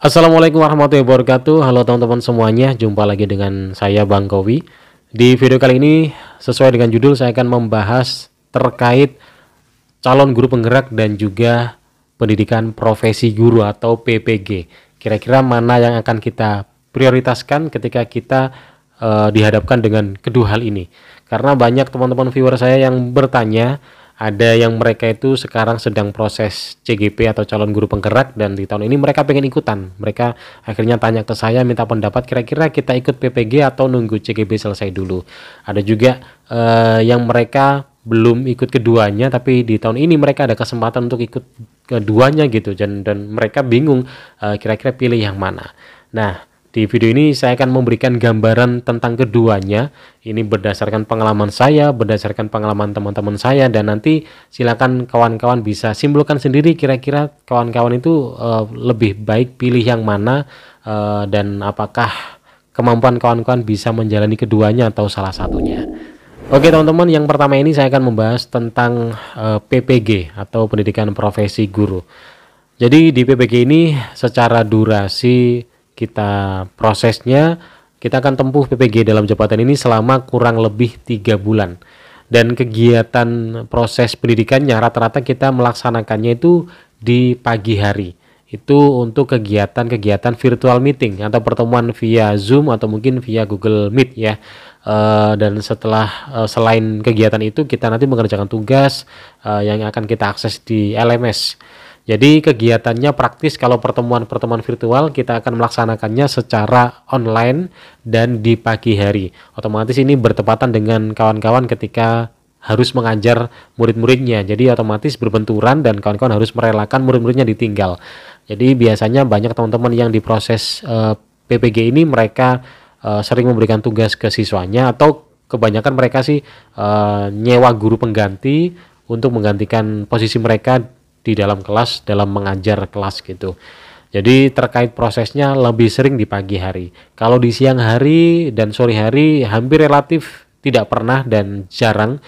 Assalamualaikum warahmatullahi wabarakatuh. Halo teman-teman semuanya, jumpa lagi dengan saya Bang Kowi. Di video kali ini, sesuai dengan judul, saya akan membahas terkait calon guru penggerak dan juga pendidikan profesi guru atau PPG. Kira-kira mana yang akan kita prioritaskan ketika kita dihadapkan dengan kedua hal ini. Karena banyak teman-teman viewer saya yang bertanya, ada yang mereka itu sekarang sedang proses CGP atau calon guru penggerak, dan di tahun ini mereka pengen ikutan. Mereka akhirnya tanya ke saya, minta pendapat, kira-kira kita ikut PPG atau nunggu CGP selesai dulu. Ada juga yang mereka belum ikut keduanya, tapi di tahun ini mereka ada kesempatan untuk ikut keduanya gitu, dan mereka bingung kira-kira pilih yang mana. Nah, di video ini saya akan memberikan gambaran tentang keduanya. Ini berdasarkan pengalaman saya, berdasarkan pengalaman teman-teman saya, dan nanti silakan kawan-kawan bisa simpulkan sendiri kira-kira kawan-kawan itu lebih baik pilih yang mana, dan apakah kemampuan kawan-kawan bisa menjalani keduanya atau salah satunya. Oke teman-teman, yang pertama ini saya akan membahas tentang PPG atau pendidikan profesi guru. Jadi di PPG ini secara durasi kita prosesnya, kita akan tempuh PPG dalam jabatan ini selama kurang lebih 3 bulan, dan kegiatan proses pendidikannya rata-rata kita melaksanakannya itu di pagi hari. Itu untuk kegiatan-kegiatan virtual meeting atau pertemuan via Zoom atau mungkin via Google Meet ya. Dan setelah selain kegiatan itu, kita nanti mengerjakan tugas yang akan kita akses di LMS. Jadi kegiatannya praktis. Kalau pertemuan-pertemuan virtual kita akan melaksanakannya secara online dan di pagi hari. Otomatis ini bertepatan dengan kawan-kawan ketika harus mengajar murid-muridnya. Jadi otomatis berbenturan dan kawan-kawan harus merelakan murid-muridnya ditinggal. Jadi biasanya banyak teman-teman yang di proses PPG ini mereka sering memberikan tugas ke siswanya, atau kebanyakan mereka sih nyewa guru pengganti untuk menggantikan posisi mereka di dalam kelas, dalam mengajar kelas gitu. Jadi terkait prosesnya lebih sering di pagi hari. Kalau di siang hari dan sore hari hampir relatif tidak pernah dan jarang.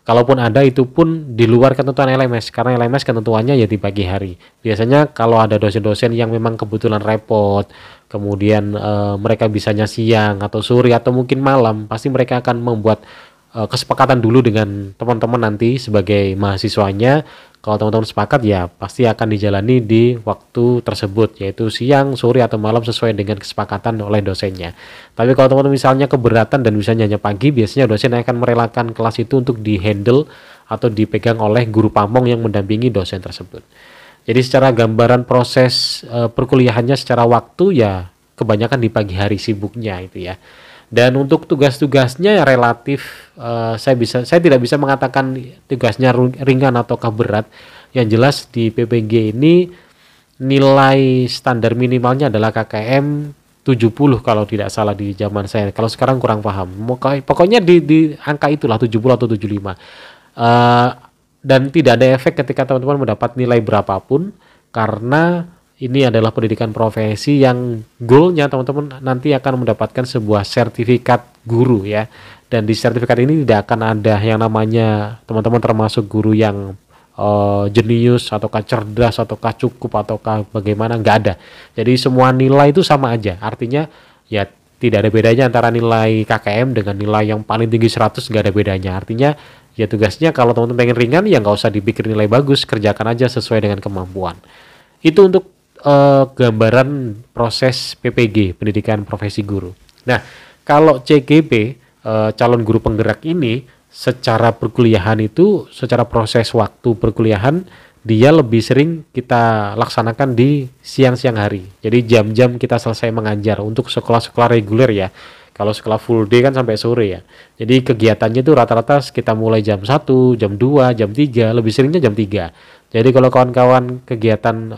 Kalaupun ada, itu pun di luar ketentuan LMS, karena LMS ketentuannya ya di pagi hari. Biasanya kalau ada dosen-dosen yang memang kebetulan repot, kemudian mereka bisanya siang atau sore atau mungkin malam, pasti mereka akan membuat kesepakatan dulu dengan teman-teman nanti sebagai mahasiswanya. Kalau teman-teman sepakat ya pasti akan dijalani di waktu tersebut, yaitu siang, sore atau malam sesuai dengan kesepakatan oleh dosennya. Tapi kalau teman-teman misalnya keberatan dan misalnya hanya pagi, biasanya dosen akan merelakan kelas itu untuk dihandle atau dipegang oleh guru pamong yang mendampingi dosen tersebut. Jadi secara gambaran proses perkuliahannya secara waktu ya kebanyakan di pagi hari sibuknya itu ya. Dan untuk tugas-tugasnya ya relatif saya tidak bisa mengatakan tugasnya ringan ataukah berat. Yang jelas di PPG ini nilai standar minimalnya adalah KKM 70 kalau tidak salah di zaman saya. Kalau sekarang kurang paham. Pokoknya di angka itulah 70 atau 75. Dan tidak ada efek ketika teman-teman mendapat nilai berapapun, karena ini adalah pendidikan profesi yang goalnya teman-teman nanti akan mendapatkan sebuah sertifikat guru ya. Dan di sertifikat ini tidak akan ada yang namanya teman-teman termasuk guru yang jenius ataukah cerdas ataukah cukup ataukah bagaimana, nggak ada. Jadi semua nilai itu sama aja. Artinya ya tidak ada bedanya antara nilai KKM dengan nilai yang paling tinggi 100, nggak ada bedanya. Artinya ya tugasnya kalau teman-teman pengen ringan ya nggak usah dipikir nilai bagus, kerjakan aja sesuai dengan kemampuan. Itu untuk gambaran proses PPG, pendidikan profesi guru. Nah, kalau CGP, calon guru penggerak ini, secara perkuliahan itu, secara proses waktu perkuliahan, dia lebih sering kita laksanakan di siang-siang hari. Jadi jam-jam kita selesai mengajar untuk sekolah-sekolah reguler ya. Kalau sekolah full day kan sampai sore ya. Jadi kegiatannya itu rata-rata kita mulai jam 1, jam 2, jam 3, lebih seringnya jam 3. Jadi kalau kawan-kawan kegiatan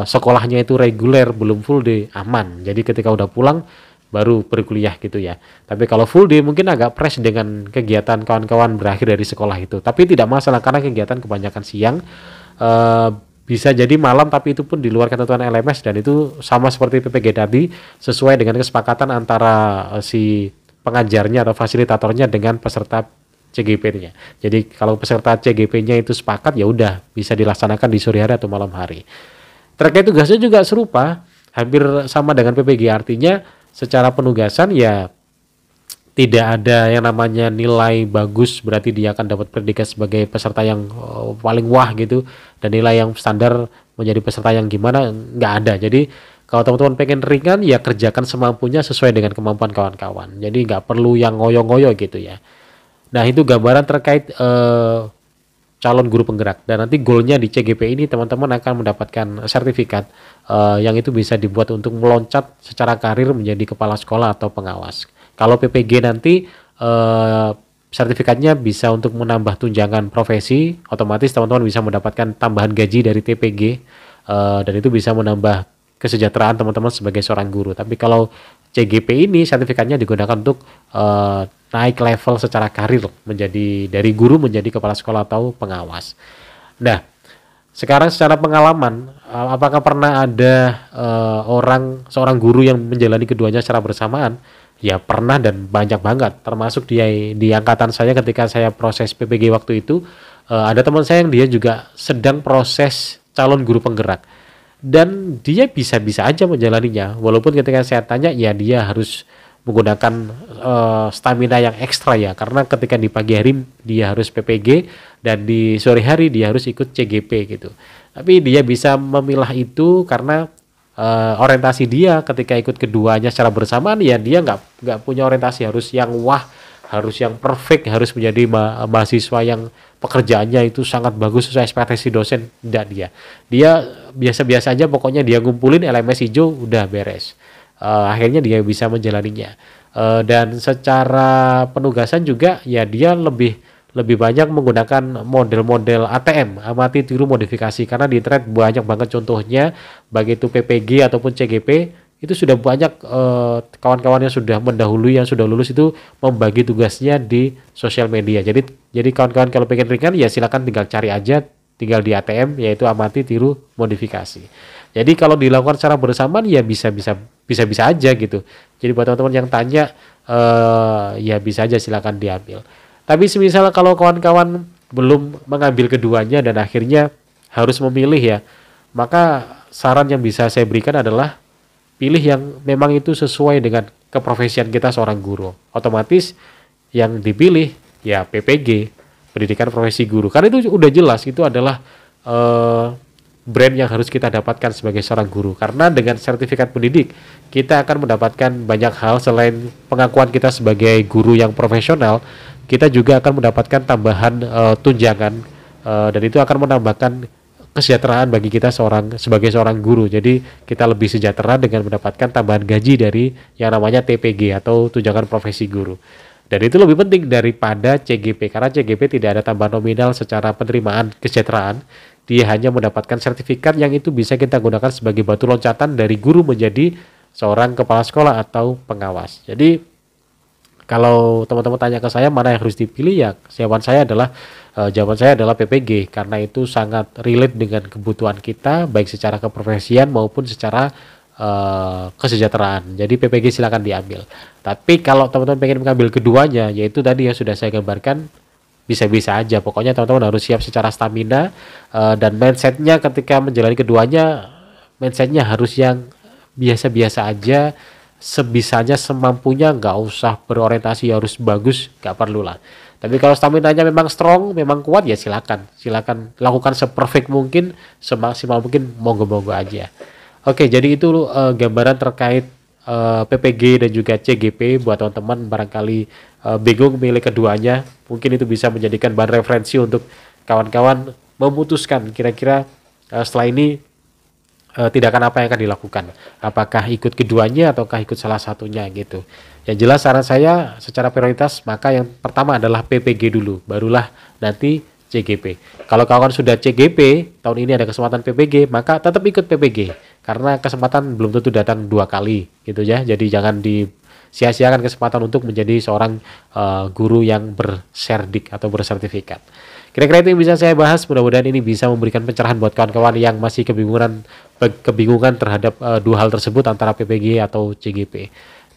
sekolahnya itu reguler belum full day, aman. Jadi ketika udah pulang baru berkuliah gitu ya. Tapi kalau full day mungkin agak fresh dengan kegiatan kawan-kawan berakhir dari sekolah itu. Tapi tidak masalah karena kegiatan kebanyakan siang, bisa jadi malam, tapi itu pun di luar ketentuan LMS, dan itu sama seperti PPG tadi, sesuai dengan kesepakatan antara si pengajarnya atau fasilitatornya dengan peserta CGP-nya. Jadi kalau peserta CGP-nya itu sepakat ya udah bisa dilaksanakan di sore hari atau malam hari. Terkait tugasnya juga serupa. hampir sama dengan PPG, artinya secara penugasan ya tidak ada yang namanya nilai bagus berarti dia akan dapat predikat sebagai peserta yang paling wah gitu, dan nilai yang standar menjadi peserta yang gimana, nggak ada. Jadi kalau teman-teman pengen ringan ya kerjakan semampunya sesuai dengan kemampuan kawan-kawan, jadi nggak perlu yang ngoyo-ngoyo gitu ya. Nah itu gambaran terkait calon guru penggerak, dan nanti goalnya di CGP ini teman-teman akan mendapatkan sertifikat yang itu bisa dibuat untuk meloncat secara karir menjadi kepala sekolah atau pengawas. Kalau PPG nanti sertifikatnya bisa untuk menambah tunjangan profesi, otomatis teman-teman bisa mendapatkan tambahan gaji dari TPG, dan itu bisa menambah kesejahteraan teman-teman sebagai seorang guru. Tapi kalau CGP ini sertifikatnya digunakan untuk naik level secara karir menjadi dari guru menjadi kepala sekolah atau pengawas. Nah, sekarang secara pengalaman, apakah pernah ada seorang guru yang menjalani keduanya secara bersamaan? Ya pernah, dan banyak banget, termasuk di angkatan saya ketika saya proses PPG waktu itu, ada teman saya yang dia juga sedang proses calon guru penggerak, dan dia bisa-bisa aja menjalaninya, walaupun ketika saya tanya ya dia harus menggunakan stamina yang ekstra ya, karena ketika di pagi hari dia harus PPG dan di sore hari dia harus ikut CGP gitu. Tapi dia bisa memilah itu karena orientasi dia ketika ikut keduanya secara bersamaan, ya dia nggak punya orientasi harus yang wah, harus yang perfect, harus menjadi mahasiswa yang pekerjaannya itu sangat bagus sesuai ekspektasi dosen. Tidak, dia biasa-biasa aja, pokoknya dia ngumpulin LMS hijau udah beres. Akhirnya dia bisa menjalaninya, dan secara penugasan juga ya dia lebih banyak menggunakan model-model ATM, amati tiru modifikasi, karena di internet banyak banget contohnya, baik itu PPG ataupun CGP, itu sudah banyak kawan-kawan yang sudah mendahului, yang sudah lulus itu membagi tugasnya di sosial media. Jadi kawan-kawan kalau pengen ringan ya silakan tinggal cari aja, tinggal di ATM, yaitu amati tiru modifikasi. Jadi kalau dilakukan secara bersamaan ya bisa aja gitu. Jadi buat teman-teman yang tanya, ya bisa aja silakan diambil. Tapi semisal kalau kawan-kawan belum mengambil keduanya dan akhirnya harus memilih ya, maka saran yang bisa saya berikan adalah pilih yang memang itu sesuai dengan keprofesian kita seorang guru. Otomatis yang dipilih ya PPG, pendidikan profesi guru. Karena itu udah jelas itu adalah brand yang harus kita dapatkan sebagai seorang guru. Karena dengan sertifikat pendidik kita akan mendapatkan banyak hal selain pengakuan kita sebagai guru yang profesional. Kita juga akan mendapatkan tambahan tunjangan, dan itu akan menambahkan kesejahteraan bagi kita sebagai seorang guru. Jadi kita lebih sejahtera dengan mendapatkan tambahan gaji dari yang namanya TPG atau tunjangan profesi guru. Dan itu lebih penting daripada CGP, karena CGP tidak ada tambahan nominal secara penerimaan kesejahteraan. Dia hanya mendapatkan sertifikat yang itu bisa kita gunakan sebagai batu loncatan dari guru menjadi seorang kepala sekolah atau pengawas. Jadi kalau teman-teman tanya ke saya mana yang harus dipilih, ya jawaban saya adalah PPG, karena itu sangat relate dengan kebutuhan kita baik secara keprofesian maupun secara kesejahteraan. Jadi PPG silakan diambil. Tapi kalau teman-teman pengen mengambil keduanya, yaitu tadi yang sudah saya gambarkan, bisa-bisa aja. Pokoknya teman-teman harus siap secara stamina, dan mindsetnya ketika menjalani keduanya, mindsetnya harus yang biasa-biasa aja, sebisanya semampunya, nggak usah berorientasi harus bagus, nggak perlu lah. Tapi kalau stamina-nya memang strong, memang kuat, ya silakan lakukan seperfect mungkin, semaksimal mungkin, monggo-monggo aja. Oke, jadi itu gambaran terkait PPG dan juga CGP. Buat teman-teman barangkali bingung milih keduanya, mungkin itu bisa menjadikan bahan referensi untuk kawan-kawan memutuskan kira-kira setelah ini tindakan apa yang akan dilakukan, apakah ikut keduanya ataukah ikut salah satunya gitu. Yang jelas saran saya secara prioritas, maka yang pertama adalah PPG dulu, barulah nanti CGP. Kalau kawan sudah CGP, tahun ini ada kesempatan PPG, maka tetap ikut PPG, karena kesempatan belum tentu datang 2 kali gitu ya. Jadi jangan disia-siakan kesempatan untuk menjadi seorang guru yang berserdik atau bersertifikat. Kira-kira itu yang bisa saya bahas. Mudah-mudahan ini bisa memberikan pencerahan buat kawan-kawan yang masih kebingungan terhadap dua hal tersebut, antara PPG atau CGP.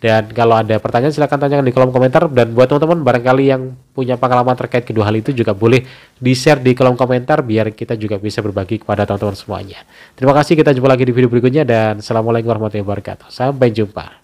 Dan kalau ada pertanyaan silahkan tanyakan di kolom komentar. Dan buat teman-teman barangkali yang punya pengalaman terkait kedua hal itu juga boleh di-share di kolom komentar biar kita juga bisa berbagi kepada teman-teman semuanya. Terima kasih, kita jumpa lagi di video berikutnya dan assalamualaikum warahmatullahi wabarakatuh. Sampai jumpa.